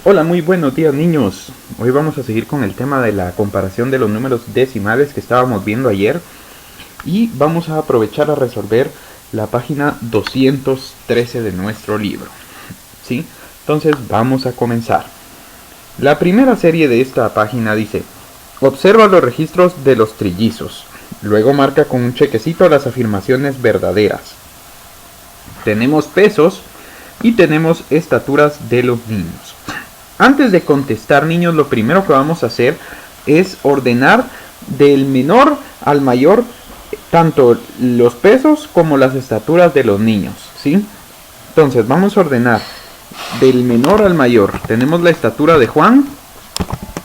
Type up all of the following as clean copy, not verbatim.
Hola, muy buenos días niños. Hoy vamos a seguir con el tema de la comparación de los números decimales que estábamos viendo ayer y vamos a aprovechar a resolver la página 213 de nuestro libro. ¿Sí? Entonces vamos a comenzar. La primera serie de esta página dice: observa los registros de los trillizos. Luego marca con un chequecito las afirmaciones verdaderas. Tenemos pesos y tenemos estaturas de los niños. Antes de contestar, niños, lo primero que vamos a hacer es ordenar del menor al mayor tanto los pesos como las estaturas de los niños, ¿sí? Entonces vamos a ordenar del menor al mayor. Tenemos la estatura de Juan,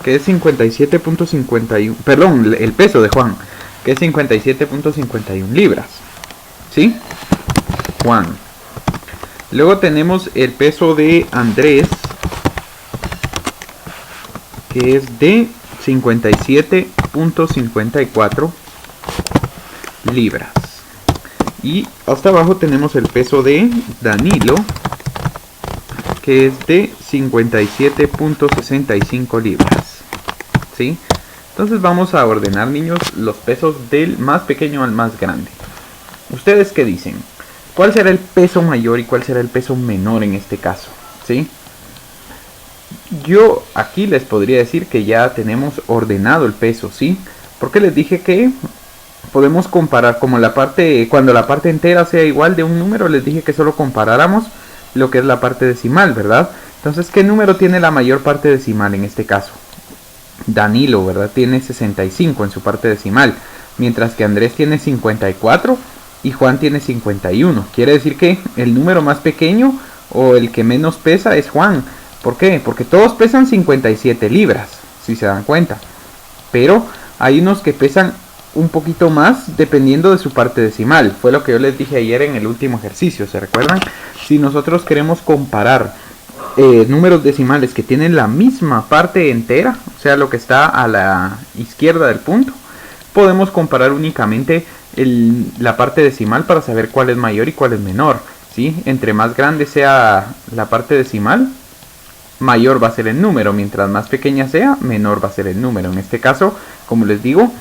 que es 57.51, perdón, el peso de Juan, que es 57.51 libras, ¿sí? Juan. Luego tenemos el peso de Andrés, que es de 57.54 libras. Y hasta abajo tenemos el peso de Danilo, que es de 57.65 libras. ¿Sí? Entonces vamos a ordenar, niños, los pesos del más pequeño al más grande. ¿Ustedes qué dicen? ¿Cuál será el peso mayor y cuál será el peso menor en este caso? ¿Sí? Yo aquí les podría decir que ya tenemos ordenado el peso, ¿sí? Porque les dije que podemos comparar como la parte, cuando la parte entera sea igual de un número, les dije que solo comparáramos lo que es la parte decimal, ¿verdad? Entonces, ¿qué número tiene la mayor parte decimal en este caso? Danilo, ¿verdad? Tiene 65 en su parte decimal, mientras que Andrés tiene 54 y Juan tiene 51. Quiere decir que el número más pequeño o el que menos pesa es Juan. ¿Por qué? Porque todos pesan 57 libras, si se dan cuenta. Pero hay unos que pesan un poquito más dependiendo de su parte decimal. Fue lo que yo les dije ayer en el último ejercicio, ¿se recuerdan? Si nosotros queremos comparar números decimales que tienen la misma parte entera, o sea, lo que está a la izquierda del punto, podemos comparar únicamente la parte decimal para saber cuál es mayor y cuál es menor, ¿sí? Entre más grande sea la parte decimal, mayor va a ser el número, mientras más pequeña sea, menor va a ser el número. En este caso, como les digo,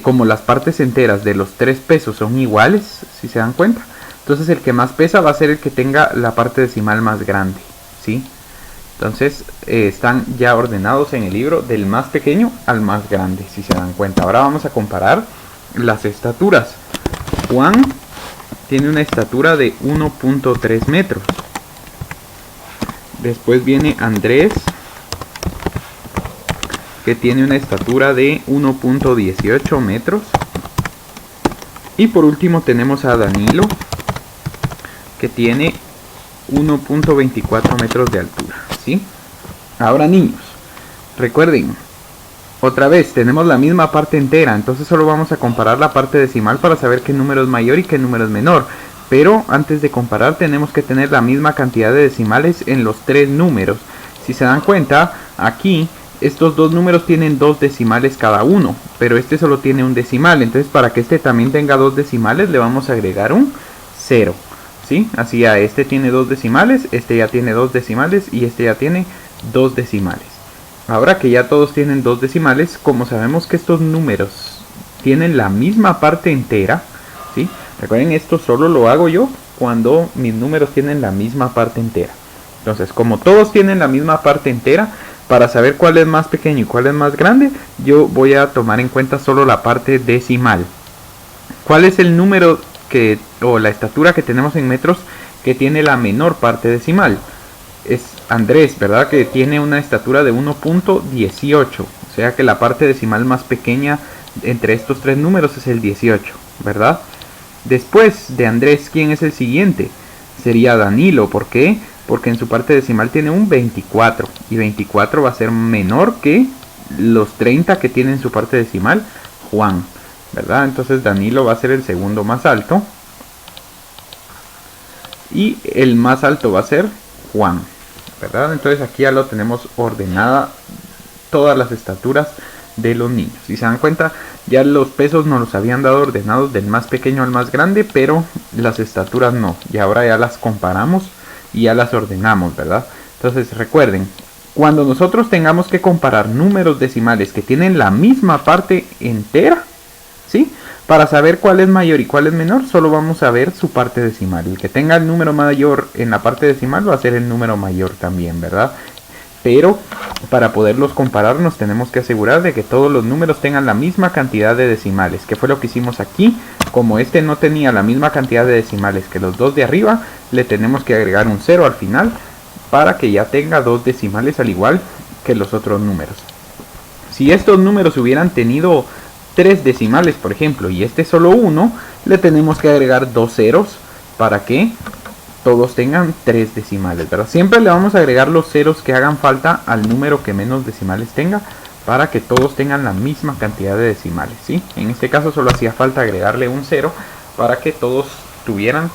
como las partes enteras de los tres pesos son iguales, si se dan cuenta, entonces el que más pesa va a ser el que tenga la parte decimal más grande, ¿sí? Entonces están ya ordenados en el libro del más pequeño al más grande, si se dan cuenta. Ahora vamos a comparar las estaturas. Juan tiene una estatura de 1.3 metros. Después viene Andrés, que tiene una estatura de 1.18 metros. Y por último tenemos a Danilo, que tiene 1.24 metros de altura, ¿sí? Ahora, niños, recuerden, otra vez tenemos la misma parte entera, entonces solo vamos a comparar la parte decimal para saber qué número es mayor y qué número es menor. Pero antes de comparar tenemos que tener la misma cantidad de decimales en los tres números. Si se dan cuenta, aquí estos dos números tienen dos decimales cada uno, pero este solo tiene un decimal. Entonces, para que este también tenga dos decimales, le vamos a agregar un 0, ¿sí? Así ya este tiene dos decimales, este ya tiene dos decimales y este ya tiene dos decimales. Ahora que ya todos tienen dos decimales, como sabemos que estos números tienen la misma parte entera, ¿sí? Recuerden, esto solo lo hago yo cuando mis números tienen la misma parte entera. Entonces, como todos tienen la misma parte entera, para saber cuál es más pequeño y cuál es más grande, yo voy a tomar en cuenta solo la parte decimal. ¿Cuál es el número o la estatura que tenemos en metros que tiene la menor parte decimal? Es Andrés, ¿verdad? Que tiene una estatura de 1.18. O sea que la parte decimal más pequeña entre estos tres números es el 18, ¿verdad? Después de Andrés, ¿quién es el siguiente? Sería Danilo. ¿Por qué? Porque en su parte decimal tiene un 24. Y 24 va a ser menor que los 30 que tiene en su parte decimal Juan, ¿verdad? Entonces Danilo va a ser el segundo más alto. Y el más alto va a ser Juan, ¿verdad? Entonces aquí ya lo tenemos ordenada todas las estaturas de los niños. Si se dan cuenta, ya los pesos nos los habían dado ordenados del más pequeño al más grande, pero las estaturas no. Y ahora ya las comparamos y ya las ordenamos, ¿verdad? Entonces recuerden, cuando nosotros tengamos que comparar números decimales que tienen la misma parte entera, ¿sí? Para saber cuál es mayor y cuál es menor, solo vamos a ver su parte decimal. El que tenga el número mayor en la parte decimal va a ser el número mayor también, ¿verdad? Pero para poderlos comparar nos tenemos que asegurar de que todos los números tengan la misma cantidad de decimales, que fue lo que hicimos aquí. Como este no tenía la misma cantidad de decimales que los dos de arriba, le tenemos que agregar un 0 al final para que ya tenga dos decimales al igual que los otros números. Si estos números hubieran tenido 3 decimales, por ejemplo, y este solo 1, le tenemos que agregar 2 ceros para que todos tengan 3 decimales, ¿verdad? Siempre le vamos a agregar los ceros que hagan falta al número que menos decimales tenga para que todos tengan la misma cantidad de decimales, ¿sí? En este caso solo hacía falta agregarle un 0 para que todos tuvieran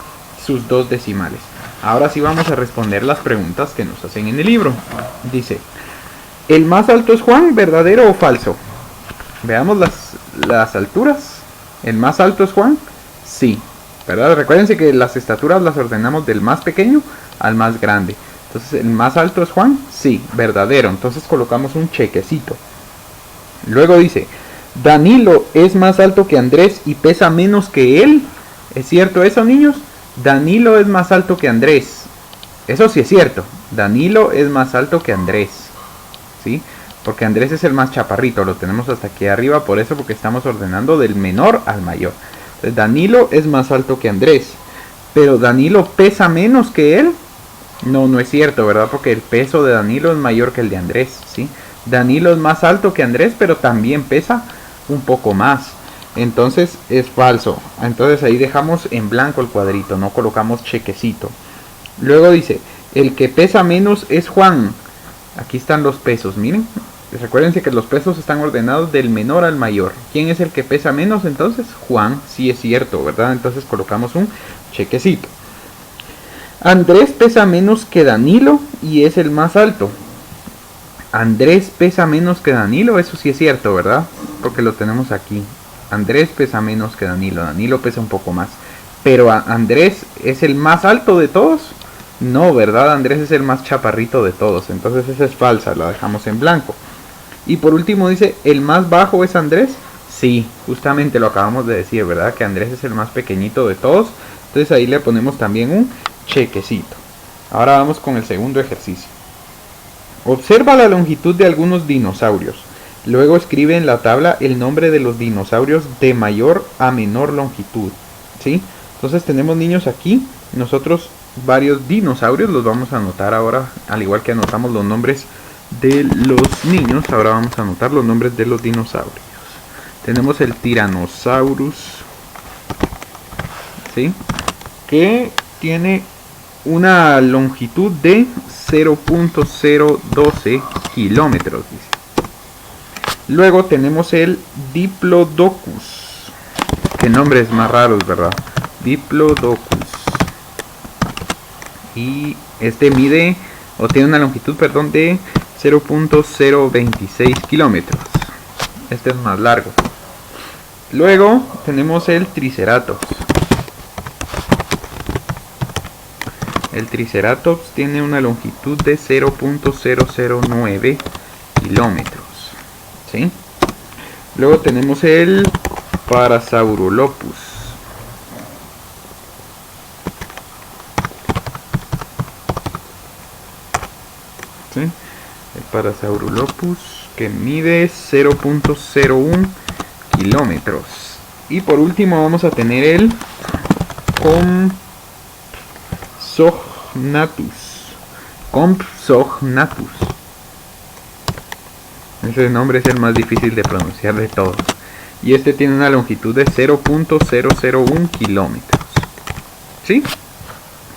sus 2 decimales. Ahora sí vamos a responder las preguntas que nos hacen en el libro. Dice, ¿el más alto es Juan, verdadero o falso? Veamos las alturas. ¿El más alto es Juan? Sí, ¿verdad? Recuérdense que las estaturas las ordenamos del más pequeño al más grande. Entonces, ¿el más alto es Juan? Sí, verdadero. Entonces colocamos un chequecito. Luego dice, Danilo es más alto que Andrés y pesa menos que él. ¿Es cierto eso, niños? Danilo es más alto que Andrés. Eso sí es cierto. Danilo es más alto que Andrés, ¿sí? Porque Andrés es el más chaparrito. Lo tenemos hasta aquí arriba. Por eso, porque estamos ordenando del menor al mayor. Entonces, Danilo es más alto que Andrés. Pero Danilo pesa menos que él. No, no es cierto, ¿verdad? Porque el peso de Danilo es mayor que el de Andrés, ¿sí? Danilo es más alto que Andrés, pero también pesa un poco más. Entonces es falso. Entonces ahí dejamos en blanco el cuadrito, no colocamos chequecito. Luego dice, el que pesa menos es Juan. Aquí están los pesos, miren. Recuérdense que los pesos están ordenados del menor al mayor. ¿Quién es el que pesa menos entonces? Juan, sí es cierto, ¿verdad? Entonces colocamos un chequecito. Andrés pesa menos que Danilo y es el más alto. Andrés pesa menos que Danilo, eso sí es cierto, ¿verdad? Porque lo tenemos aquí. Andrés pesa menos que Danilo, Danilo pesa un poco más. Pero Andrés es el más alto de todos. No, ¿verdad? Andrés es el más chaparrito de todos. Entonces esa es falsa, la dejamos en blanco. Y por último dice, ¿el más bajo es Andrés? Sí, justamente lo acabamos de decir, ¿verdad? Que Andrés es el más pequeñito de todos. Entonces ahí le ponemos también un chequecito. Ahora vamos con el segundo ejercicio. Observa la longitud de algunos dinosaurios. Luego escribe en la tabla el nombre de los dinosaurios de mayor a menor longitud, ¿sí? Entonces tenemos, niños, aquí nosotros varios dinosaurios, los vamos a anotar ahora, al igual que anotamos los nombres de los niños, ahora vamos a anotar los nombres de los dinosaurios. Tenemos el Tyrannosaurus, ¿sí? Que tiene una longitud de 0.012 kilómetros, dice. Luego tenemos el Diplodocus. Qué nombres más raros, ¿verdad? Diplodocus. Y este mide, o tiene una longitud, perdón, de 0.026 kilómetros. Este es más largo. Luego tenemos el Triceratops. El Triceratops tiene una longitud de 0.009 kilómetros. ¿Sí? Luego tenemos el Parasaurolophus. ¿Sí? El Parasaurolophus, que mide 0.01 kilómetros. Y por último vamos a tener el Compsognathus. Ese nombre es el más difícil de pronunciar de todos. Y este tiene una longitud de 0.001 kilómetros. ¿Sí?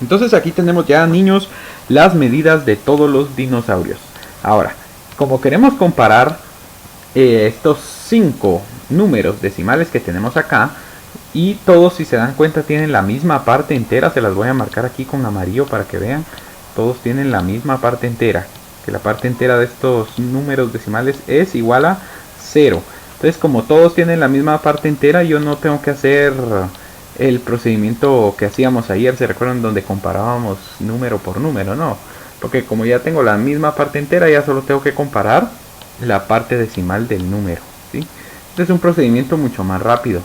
Entonces aquí tenemos ya, niños, las medidas de todos los dinosaurios. Ahora, como queremos comparar estos 5 números decimales que tenemos acá, y todos, si se dan cuenta, tienen la misma parte entera, se las voy a marcar aquí con amarillo para que vean, todos tienen la misma parte entera. Que la parte entera de estos números decimales es igual a 0. Entonces, como todos tienen la misma parte entera, yo no tengo que hacer el procedimiento que hacíamos ayer, ¿se recuerdan? Donde comparábamos número por número, no. porque como ya tengo la misma parte entera, ya solo tengo que comparar la parte decimal del número, ¿sí? Este es un procedimiento mucho más rápido,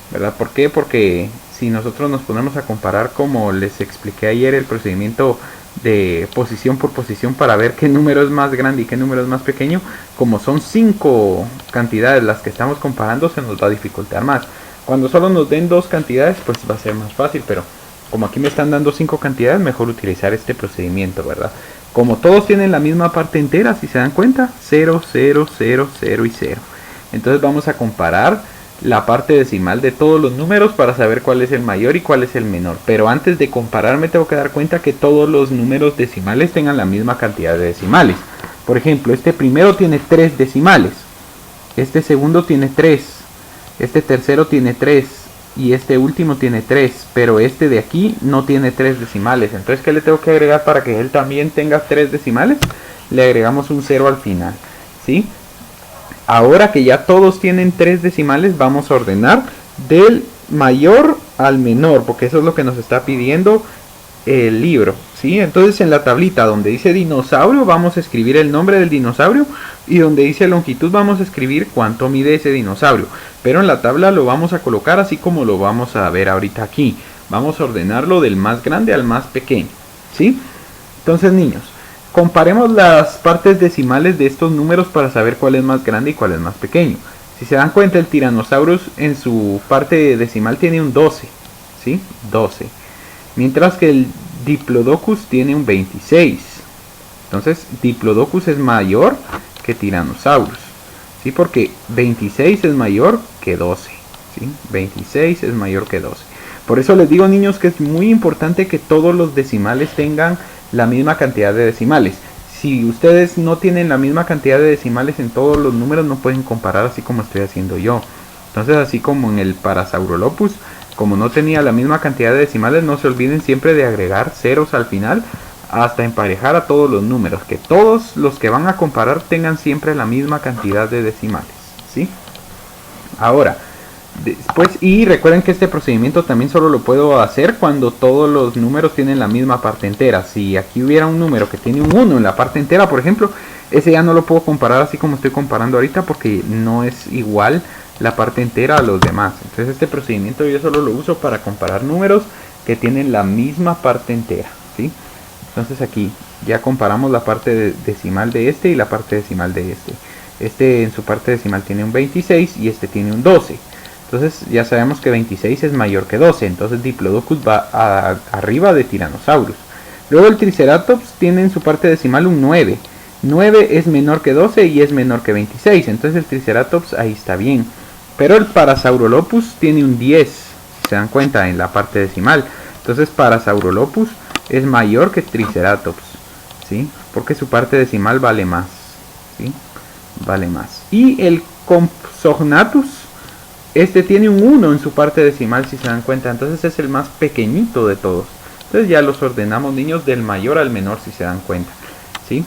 ¿verdad? ¿Por qué? Porque si nosotros nos ponemos a comparar, como les expliqué ayer, el procedimiento de posición por posición para ver qué número es más grande y qué número es más pequeño, como son 5 cantidades las que estamos comparando, se nos va a dificultar más. Cuando solo nos den 2 cantidades, pues va a ser más fácil, pero como aquí me están dando 5 cantidades, mejor utilizar este procedimiento, ¿verdad? Como todos tienen la misma parte entera, si se dan cuenta, 0, 0, 0, 0 y 0. Entonces vamos a comparar la parte decimal de todos los números para saber cuál es el mayor y cuál es el menor. Pero antes de comparar me tengo que dar cuenta que todos los números decimales tengan la misma cantidad de decimales. Por ejemplo, este primero tiene 3 decimales, este segundo tiene 3, este tercero tiene 3 y este último tiene 3, pero este de aquí no tiene 3 decimales. Entonces, ¿qué le tengo que agregar para que él también tenga 3 decimales? Le agregamos un 0 al final, ¿sí? Ahora que ya todos tienen 3 decimales, vamos a ordenar del mayor al menor, porque eso es lo que nos está pidiendo el libro, ¿sí? Entonces en la tablita donde dice dinosaurio vamos a escribir el nombre del dinosaurio, y donde dice longitud vamos a escribir cuánto mide ese dinosaurio, pero en la tabla lo vamos a colocar así como lo vamos a ver ahorita aquí. Vamos a ordenarlo del más grande al más pequeño, ¿sí? Entonces, niños, comparemos las partes decimales de estos números para saber cuál es más grande y cuál es más pequeño. Si se dan cuenta, el Tyrannosaurus en su parte decimal tiene un 12, ¿sí? 12. Mientras que el Diplodocus tiene un 26. Entonces, Diplodocus es mayor que Tyrannosaurus, ¿sí? Porque 26 es mayor que 12, ¿sí? 26 es mayor que 12. Por eso les digo, niños, que es muy importante que todos los decimales tengan la misma cantidad de decimales. Si ustedes no tienen la misma cantidad de decimales en todos los números, no pueden comparar así como estoy haciendo yo. Entonces, así como en el Parasaurolophus, como no tenía la misma cantidad de decimales, no se olviden siempre de agregar ceros al final hasta emparejar a todos los números, que todos los que van a comparar tengan siempre la misma cantidad de decimales, ¿sí? Ahora, después, y recuerden que este procedimiento también solo lo puedo hacer cuando todos los números tienen la misma parte entera. Si aquí hubiera un número que tiene un 1 en la parte entera, por ejemplo, ese ya no lo puedo comparar así como estoy comparando ahorita, porque no es igual la parte entera a los demás. Entonces este procedimiento yo solo lo uso para comparar números que tienen la misma parte entera, ¿sí? Entonces aquí ya comparamos la parte decimal de este y la parte decimal de este. Este en su parte decimal tiene un 26 y este tiene un 12. Entonces ya sabemos que 26 es mayor que 12. Entonces Diplodocus va arriba de Tyrannosaurus. Luego el Triceratops tiene en su parte decimal un 9. 9 es menor que 12 y es menor que 26. Entonces el Triceratops ahí está bien. Pero el Parasaurolophus tiene un 10. Si se dan cuenta en la parte decimal. Entonces Parasaurolophus es mayor que Triceratops, ¿sí? Porque su parte decimal vale más, ¿sí? Vale más. Y el Compsognathus, este tiene un 1 en su parte decimal, si se dan cuenta. Entonces es el más pequeñito de todos. Entonces ya los ordenamos, niños, del mayor al menor, si se dan cuenta, ¿sí?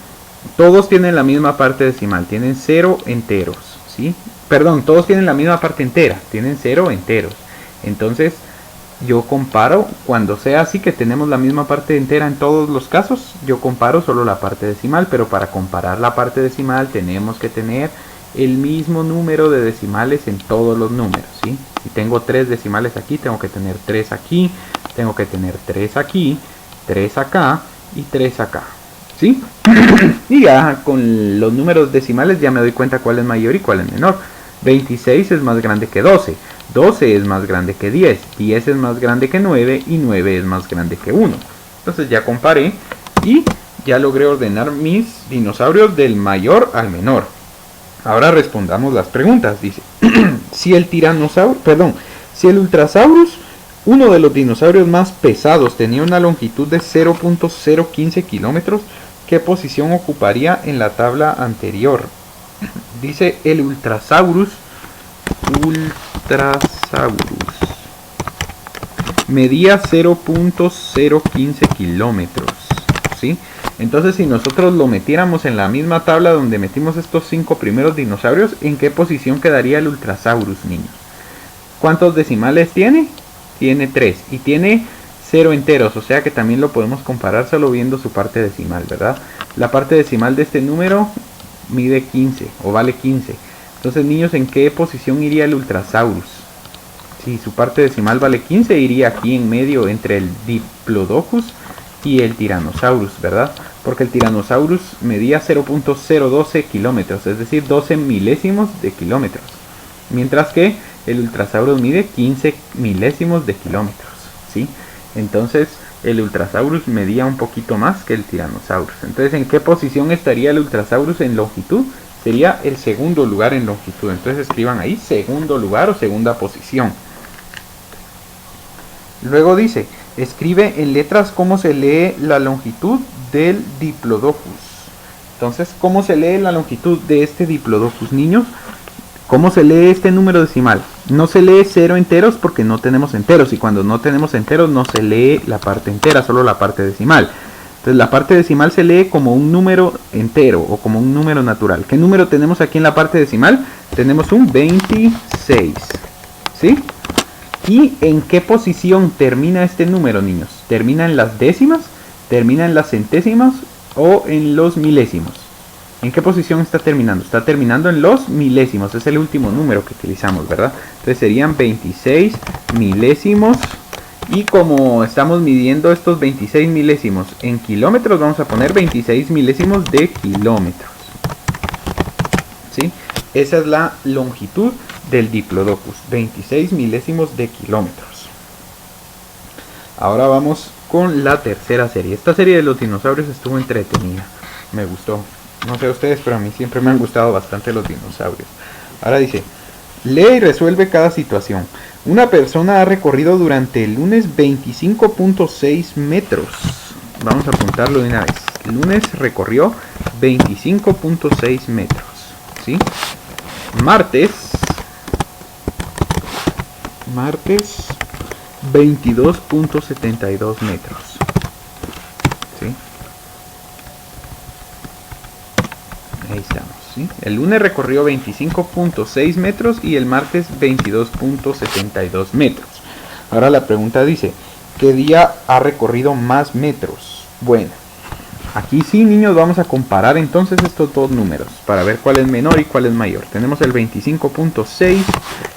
Todos tienen la misma parte decimal, tienen 0 enteros, ¿sí? Perdón, todos tienen la misma parte entera, tienen 0 enteros. Entonces yo comparo, cuando sea así que tenemos la misma parte entera en todos los casos, yo comparo solo la parte decimal, pero para comparar la parte decimal tenemos que tener el mismo número de decimales en todos los números, ¿sí? Si tengo 3 decimales aquí, tengo que tener 3 aquí, tengo que tener 3 aquí, 3 acá y 3 acá, ¿sí? Y ya con los números decimales ya me doy cuenta cuál es mayor y cuál es menor. 26 es más grande que 12. 12 es más grande que 10, 10 es más grande que 9 y 9 es más grande que 1. Entonces ya comparé y ya logré ordenar mis dinosaurios del mayor al menor. Ahora respondamos las preguntas. Dice, si el Ultrasaurus, uno de los dinosaurios más pesados, tenía una longitud de 0.015 kilómetros, ¿qué posición ocuparía en la tabla anterior? Dice el Ultrasaurus medía 0.015 kilómetros, ¿sí? Entonces si nosotros lo metiéramos en la misma tabla donde metimos estos 5 primeros dinosaurios, ¿en qué posición quedaría el Ultrasaurus, niños? ¿Cuántos decimales tiene? Tiene 3 y tiene 0 enteros, o sea que también lo podemos comparar solo viendo su parte decimal, ¿verdad? La parte decimal de este número mide 15 o vale 15. Entonces, niños, ¿en qué posición iría el Ultrasaurus? Si su parte decimal vale 15, iría aquí en medio entre el Diplodocus y el Tyrannosaurus, ¿verdad? Porque el Tyrannosaurus medía 0.012 kilómetros, es decir, 12 milésimos de kilómetros. Mientras que el Ultrasaurus mide 15 milésimos de kilómetros, ¿sí? Entonces, el Ultrasaurus medía un poquito más que el Tyrannosaurus. Entonces, ¿en qué posición estaría el Ultrasaurus en longitud? Sería el segundo lugar en longitud. Entonces, escriban ahí segundo lugar o segunda posición. Luego dice, escribe en letras cómo se lee la longitud del Diplodocus. Entonces, ¿cómo se lee la longitud de este Diplodocus, niños? ¿Cómo se lee este número decimal? No se lee 0 enteros porque no tenemos enteros. Y cuando no tenemos enteros no se lee la parte entera, solo la parte decimal. Entonces la parte decimal se lee como un número entero o como un número natural. ¿Qué número tenemos aquí en la parte decimal? Tenemos un 26. ¿Sí? ¿Y en qué posición termina este número, niños? ¿Termina en las décimas? ¿Termina en las centésimas? ¿O en los milésimos? ¿En qué posición está terminando? Está terminando en los milésimos. Es el último número que utilizamos, ¿verdad? Entonces serían 26 milésimos. Y como estamos midiendo estos 26 milésimos en kilómetros, vamos a poner 26 milésimos de kilómetros. ¿Sí? Esa es la longitud del Diplodocus, 26 milésimos de kilómetros. Ahora vamos con la tercera serie. Esta serie de los dinosaurios estuvo entretenida, me gustó. No sé a ustedes, pero a mí siempre me han gustado bastante los dinosaurios. Ahora dice, lee y resuelve cada situación. Una persona ha recorrido durante el lunes 25.6 metros. Vamos a apuntarlo de una vez. El lunes recorrió 25.6 metros. ¿Sí? Martes 22.72 metros. ¿Sí? Ahí estamos, ¿sí? El lunes recorrió 25.6 metros y el martes 22.72 metros. Ahora la pregunta dice, ¿qué día ha recorrido más metros? Bueno, aquí sí, niños, vamos a comparar entonces estos dos números para ver cuál es menor y cuál es mayor. Tenemos el 25.6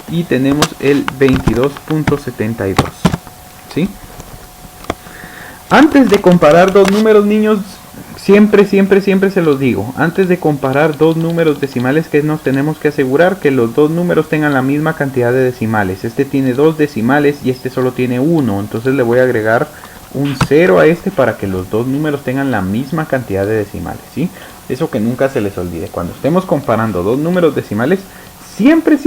y tenemos el 22.72, ¿sí? Antes de comparar dos números, niños, siempre se los digo, antes de comparar dos números decimales, que nos tenemos que asegurar que los dos números tengan la misma cantidad de decimales. Este tiene 2 decimales y este solo tiene 1, entonces le voy a agregar un 0 a este para que los dos números tengan la misma cantidad de decimales, ¿sí? Eso que nunca se les olvide. Cuando estemos comparando dos números decimales, siempre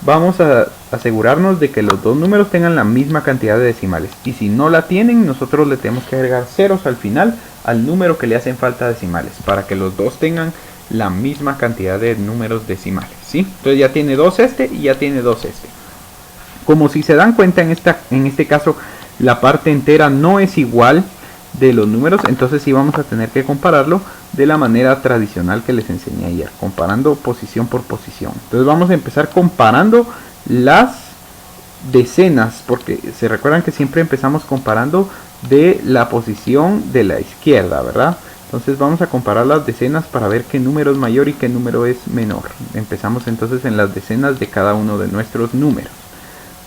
vamos a asegurarnos de que los dos números tengan la misma cantidad de decimales. Y si no la tienen, nosotros le tenemos que agregar ceros al final al número que le hacen falta decimales, para que los dos tengan la misma cantidad de números decimales, ¿sí? Entonces ya tiene 2 este y ya tiene 2 este. Como si se dan cuenta, en este caso la parte entera no es igual de los números, entonces sí vamos a tener que compararlo de la manera tradicional que les enseñé ayer, comparando posición por posición. Entonces vamos a empezar comparando las decenas, porque se recuerdan que siempre empezamos comparando de la posición de la izquierda, ¿verdad? Entonces vamos a comparar las decenas para ver qué número es mayor y qué número es menor. Empezamos entonces en las decenas de cada uno de nuestros números.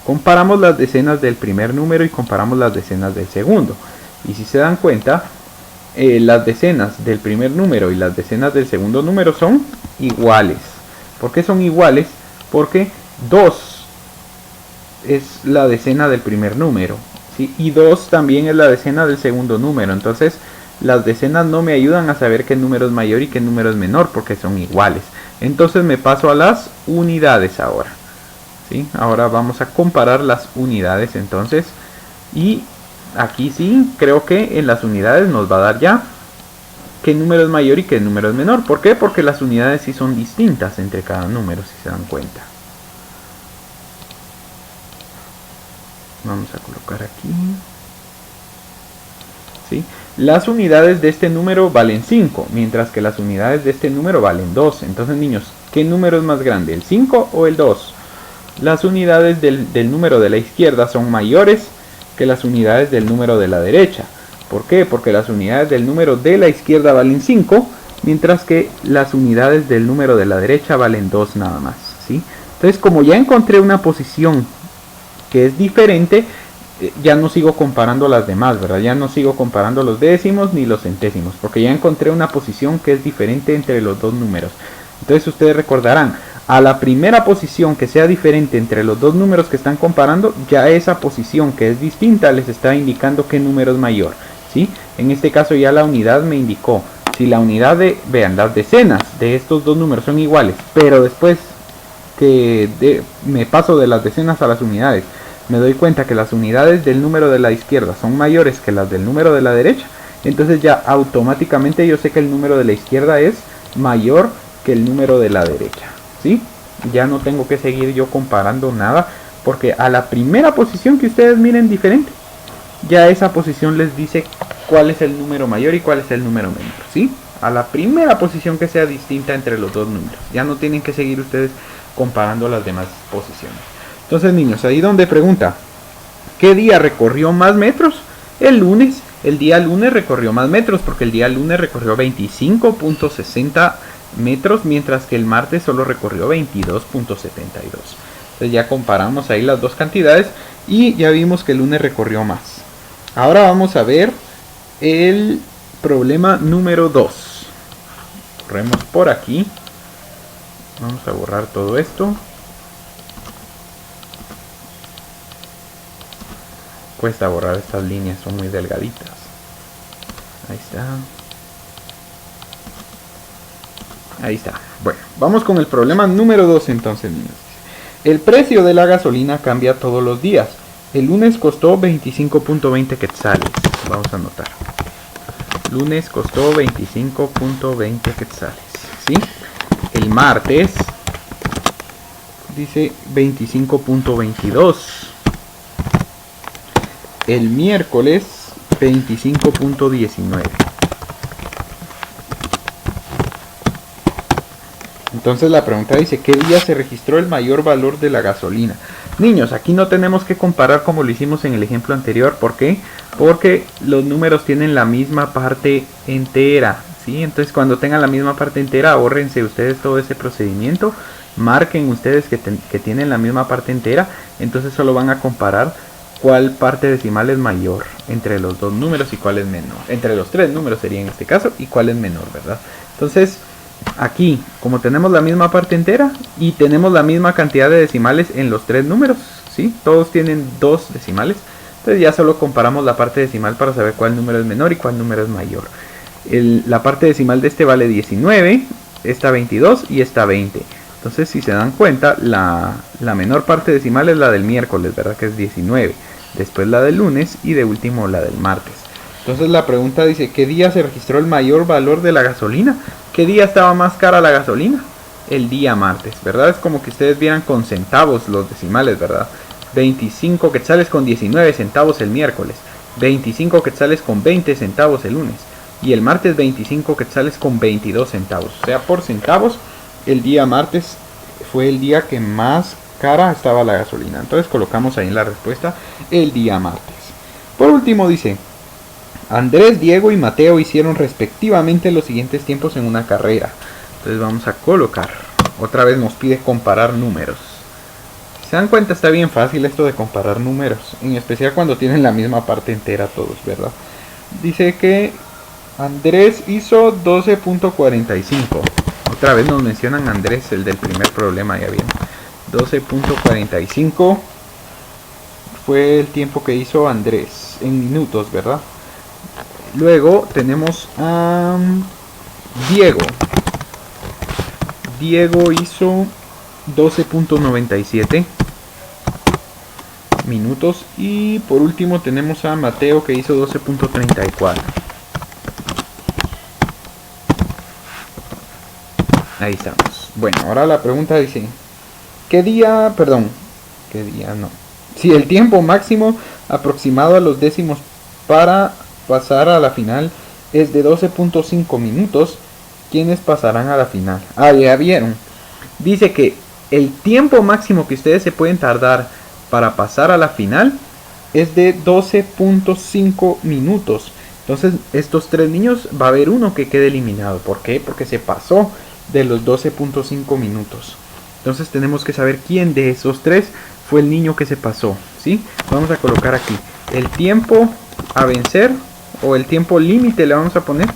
Comparamos las decenas del primer número y comparamos las decenas del segundo. Y si se dan cuenta, las decenas del primer número y las decenas del segundo número son iguales. ¿Por qué son iguales? Porque 2 es la decena del primer número, ¿sí? Y 2 también es la decena del segundo número. Entonces las decenas no me ayudan a saber qué número es mayor y qué número es menor, porque son iguales. Entonces me paso a las unidades ahora, ¿sí? Ahora vamos a comparar las unidades entonces. Y aquí sí, creo que en las unidades nos va a dar ya qué número es mayor y qué número es menor. ¿Por qué? Porque las unidades sí son distintas entre cada número, si se dan cuenta. Vamos a colocar aquí, ¿sí? Las unidades de este número valen 5, mientras que las unidades de este número valen 2. Entonces, niños, ¿qué número es más grande, el 5 o el 2? Las unidades del número de la izquierda son mayores que las unidades del número de la derecha. ¿Por qué? Porque las unidades del número de la izquierda valen 5, mientras que las unidades del número de la derecha valen 2 nada más, ¿sí? Entonces, como ya encontré una posición que es diferente, ya no sigo comparando las demás, ¿verdad? Ya no sigo comparando los décimos ni los centésimos, porque ya encontré una posición que es diferente entre los dos números. Entonces ustedes recordarán, a la primera posición que sea diferente entre los dos números que están comparando, ya esa posición que es distinta les está indicando qué número es mayor, ¿sí? En este caso ya la unidad me indicó, si la unidad vean, las decenas de estos dos números son iguales, pero después que me paso de las decenas a las unidades, me doy cuenta que las unidades del número de la izquierda son mayores que las del número de la derecha, entonces ya automáticamente yo sé que el número de la izquierda es mayor que el número de la derecha, ¿sí? Ya no tengo que seguir yo comparando nada, porque a la primera posición que ustedes miren diferente, ya esa posición les dice cuál es el número mayor y cuál es el número menor, ¿sí? A la primera posición que sea distinta entre los dos números, ya no tienen que seguir ustedes comparando las demás posiciones. Entonces, niños, ahí donde pregunta, ¿qué día recorrió más metros? El lunes. El día lunes recorrió más metros porque el día lunes recorrió 25.60 metros, mientras que el martes solo recorrió 22.72. Entonces ya comparamos ahí las dos cantidades y ya vimos que el lunes recorrió más. Ahora vamos a ver el problema número 2. Corremos por aquí. Vamos a borrar todo esto. Cuesta borrar estas líneas, son muy delgaditas. Ahí está. Ahí está. Bueno, vamos con el problema número 2 entonces, niños. El precio de la gasolina cambia todos los días. El lunes costó 25.20 quetzales. Vamos a anotar. Lunes costó 25.20 quetzales. ¿Sí? El martes dice 25.22. El miércoles 25.19. Entonces la pregunta dice, ¿qué día se registró el mayor valor de la gasolina? Niños, aquí no tenemos que comparar como lo hicimos en el ejemplo anterior. ¿Por qué? Porque los números tienen la misma parte entera, ¿sí? Entonces cuando tengan la misma parte entera, ahórrense ustedes todo ese procedimiento. Marquen ustedes que tienen la misma parte entera. Entonces solo van a comparar cuál parte decimal es mayor entre los dos números y cuál es menor. Entre los tres números sería en este caso y cuál es menor, ¿verdad? Entonces aquí, como tenemos la misma parte entera y tenemos la misma cantidad de decimales en los tres números, ¿sí? Todos tienen dos decimales. Entonces ya solo comparamos la parte decimal para saber cuál número es menor y cuál número es mayor. La parte decimal de este vale 19, esta 22 y esta 20. Entonces si se dan cuenta, la menor parte decimal es la del miércoles, ¿verdad? Que es 19. Después la del lunes y de último la del martes. Entonces la pregunta dice, ¿qué día se registró el mayor valor de la gasolina? ¿Qué día estaba más cara la gasolina? El día martes, ¿verdad? Es como que ustedes vieran con centavos los decimales, ¿verdad? 25 quetzales con 19 centavos el miércoles, 25 quetzales con 20 centavos el lunes y el martes 25 quetzales con 22 centavos. O sea, por centavos, el día martes fue el día que más cara estaba la gasolina. Entonces colocamos ahí en la respuesta el día martes. Por último dice, Andrés, Diego y Mateo hicieron respectivamente los siguientes tiempos en una carrera. Entonces vamos a colocar, otra vez nos pide comparar números. Si se dan cuenta, está bien fácil esto de comparar números, en especial cuando tienen la misma parte entera todos, ¿verdad? Dice que Andrés hizo 12.45. Otra vez nos mencionan Andrés, el del primer problema, ya bien. 12.45 fue el tiempo que hizo Andrés en minutos, ¿verdad? Luego tenemos a Diego. Diego hizo 12.97 minutos. Y por último tenemos a Mateo, que hizo 12.34. Ahí estamos. Bueno, ahora la pregunta dice, ¿qué día no? Si el tiempo máximo aproximado a los décimos para pasar a la final es de 12.5 minutos, ¿quiénes pasarán a la final? Ah, ya vieron. Dice que el tiempo máximo que ustedes se pueden tardar para pasar a la final es de 12.5 minutos. Entonces estos 3 niños va a haber uno que quede eliminado. ¿Por qué? Porque se pasó de los 12.5 minutos. Entonces tenemos que saber quién de esos 3 fue el niño que se pasó, ¿sí? Vamos a colocar aquí el tiempo a vencer, o el tiempo límite le vamos a poner,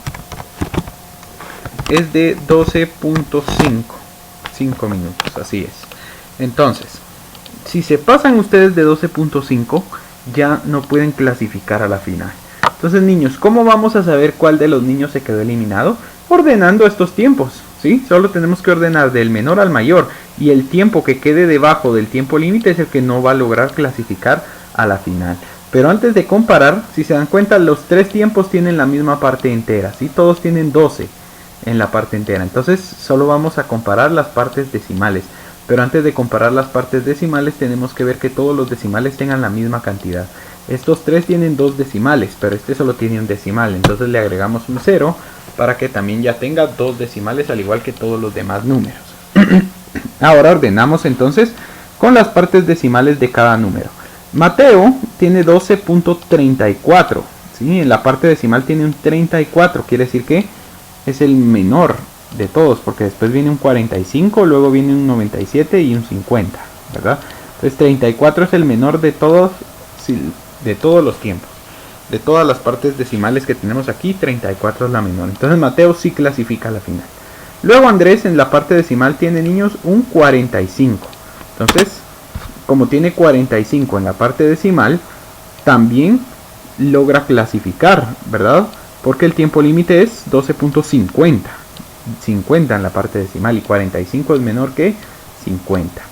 es de 12.5 minutos, así es. Entonces, si se pasan ustedes de 12.5, ya no pueden clasificar a la final. Entonces, niños, ¿cómo vamos a saber cuál de los niños se quedó eliminado? Ordenando estos tiempos, ¿sí? Solo tenemos que ordenar del menor al mayor, y el tiempo que quede debajo del tiempo límite es el que no va a lograr clasificar a la final. Pero antes de comparar, si se dan cuenta, los 3 tiempos tienen la misma parte entera, ¿sí? Todos tienen 12 en la parte entera. Entonces solo vamos a comparar las partes decimales. Pero antes de comparar las partes decimales tenemos que ver que todos los decimales tengan la misma cantidad. Estos 3 tienen 2 decimales, pero este solo tiene un decimal. Entonces le agregamos un 0 para que también ya tenga 2 decimales, al igual que todos los demás números. Ahora ordenamos entonces con las partes decimales de cada número. Mateo tiene 12.34, ¿sí? En la parte decimal tiene un 34, quiere decir que es el menor de todos, porque después viene un 45, luego viene un 97 y un 50, ¿verdad? Entonces 34 es el menor de todos, de todos los tiempos. De todas las partes decimales que tenemos aquí, 34 es la menor. Entonces Mateo sí clasifica a la final. Luego Andrés en la parte decimal tiene, niños, un 45. Entonces, como tiene 45 en la parte decimal, también logra clasificar, ¿verdad? Porque el tiempo límite es 12.50. 50 en la parte decimal, y 45 es menor que 50.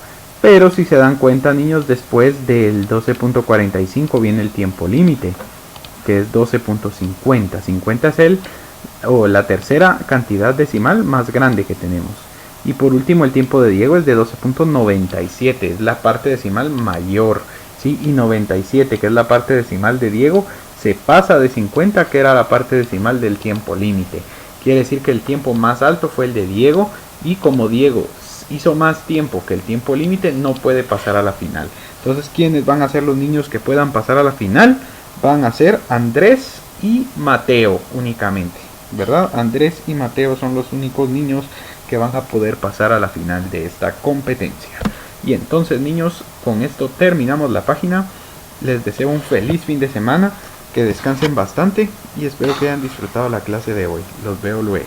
Pero si se dan cuenta, niños, después del 12.45 viene el tiempo límite, que es 12.50. 50 es la tercera cantidad decimal más grande que tenemos. Y por último, el tiempo de Diego es de 12.97, es la parte decimal mayor, ¿sí? Y 97, que es la parte decimal de Diego, se pasa de 50, que era la parte decimal del tiempo límite. Quiere decir que el tiempo más alto fue el de Diego, y como Diego hizo más tiempo que el tiempo límite, no puede pasar a la final. Entonces, ¿quiénes van a ser los niños que puedan pasar a la final? Van a ser Andrés y Mateo únicamente, ¿verdad? Andrés y Mateo son los únicos niños que van a poder pasar a la final de esta competencia. Y entonces, niños, con esto terminamos la página. Les deseo un feliz fin de semana, que descansen bastante y espero que hayan disfrutado la clase de hoy. Los veo luego.